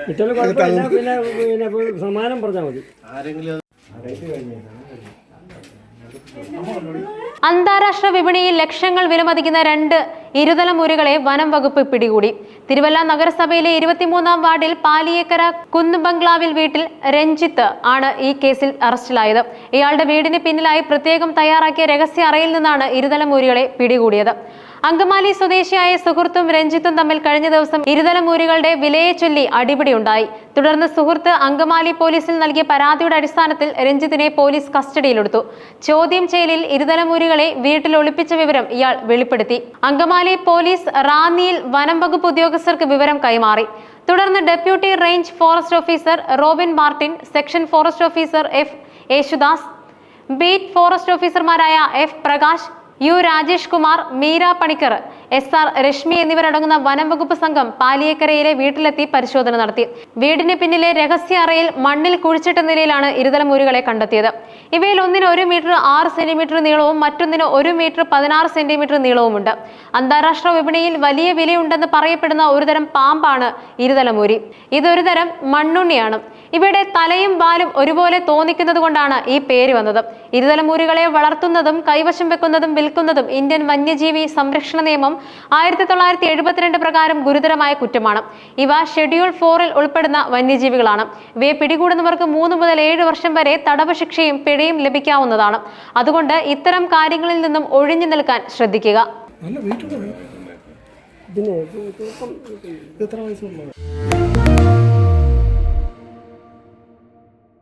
കിട്ടല് കുഴപ്പമില്ല. പിന്നെ സമാനം പറഞ്ഞാൽ മതി. അന്താരാഷ്ട്ര വിപണിയിൽ ലക്ഷങ്ങൾ വിലമതിക്കുന്ന 2 ഇരുതല മുരികളെ വനം വകുപ്പ് പിടികൂടി. തിരുവല്ല നഗരസഭയിലെ 23-ാം വാർഡിൽ പാലിയേക്കര കുന്ന് ബംഗ്ലാവിൽ വീട്ടിൽ രഞ്ജിത്ത് ആണ് ഈ കേസിൽ അറസ്റ്റിലായത്. ഇയാളുടെ വീടിന് പിന്നിലായി പ്രത്യേകം തയ്യാറാക്കിയ രഹസ്യ അറയിൽ നിന്നാണ് ഇരുതല മുരികളെ പിടികൂടിയത്. അങ്കമാലി സ്വദേശിയായ സുഹൃത്തും രഞ്ജിത്തും തമ്മിൽ കഴിഞ്ഞ ദിവസം ഇരുതല മൂരികളുടെ വിലയെ ചൊല്ലി അടിപിടിയുണ്ടായി. തുടർന്ന് സുഹൃത്ത് അങ്കമാലി പോലീസിൽ നൽകിയ പരാതിയുടെ അടിസ്ഥാനത്തിൽ രഞ്ജിത്തിനെ പോലീസ് കസ്റ്റഡിയിലെടുത്തു. ചോദ്യം ചെയ്യലിൽ ഇരുതല മൂരികളെ വീട്ടിൽ ഒളിപ്പിച്ച വിവരം ഇയാൾ വെളിപ്പെടുത്തി. അങ്കമാലി പോലീസ് റാന്നിയിൽ വനം വകുപ്പ് ഉദ്യോഗസ്ഥർക്ക് വിവരം കൈമാറി. തുടർന്ന് deputy range forest officer Robin Martin, section forest officer F Yesudas, beat forest ഓഫീസർമാരായ F Prakash, U Rajesh Kumar, Meera Panicker, SR Reshmi എന്നിവരടങ്ങുന്ന വനം വകുപ്പ് സംഘം പാലിയേക്കരയിലെ വീട്ടിലെത്തി പരിശോധന നടത്തി. വീടിന് പിന്നിലെ രഹസ്യ അറയിൽ മണ്ണിൽ കുഴിച്ചിട്ട നിലയിലാണ് ഇരുതല മൂരികളെ കണ്ടെത്തിയത്. ഇവയിൽ ഒന്നിന് 1 മീറ്റർ 6 സെന്റിമീറ്റർ നീളവും മറ്റൊന്നിന് 1 മീറ്റർ 16 സെന്റിമീറ്റർ നീളവുമുണ്ട്. അന്താരാഷ്ട്ര വിപണിയിൽ വലിയ വിലയുണ്ടെന്ന് പറയപ്പെടുന്ന ഒരുതരം പാമ്പാണ് ഇരുതല മൂരി. ഇതൊരു തരം മണ്ണുണ്ണിയാണ്. ഇവയുടെ തലയും വാലും ഒരുപോലെ തോന്നിക്കുന്നത് കൊണ്ടാണ് ഈ പേര് വന്നത്. ഇരുതല മൂരികളെ വളർത്തുന്നതും കൈവശം വെക്കുന്നതും വിൽക്കുന്നതും ഇന്ത്യൻ വന്യജീവി സംരക്ഷണ നിയമം 1972 പ്രകാരം ഗുരുതരമായ കുറ്റമാണ്. ഇവ ഷെഡ്യൂൾ 4-ൽ ഉൾപ്പെടുന്ന വന്യജീവികളാണ്. ഇവയെ പിടികൂടുന്നവർക്ക് 3 മുതൽ 7 വർഷം വരെ തടവ് ശിക്ഷയും പിഴയും ലഭിക്കാവുന്നതാണ്. അതുകൊണ്ട് ഇത്തരം കാര്യങ്ങളിൽ നിന്നും ഒഴിഞ്ഞു നിൽക്കാൻ ശ്രദ്ധിക്കുക. എത്ര വയസ്സുള്ള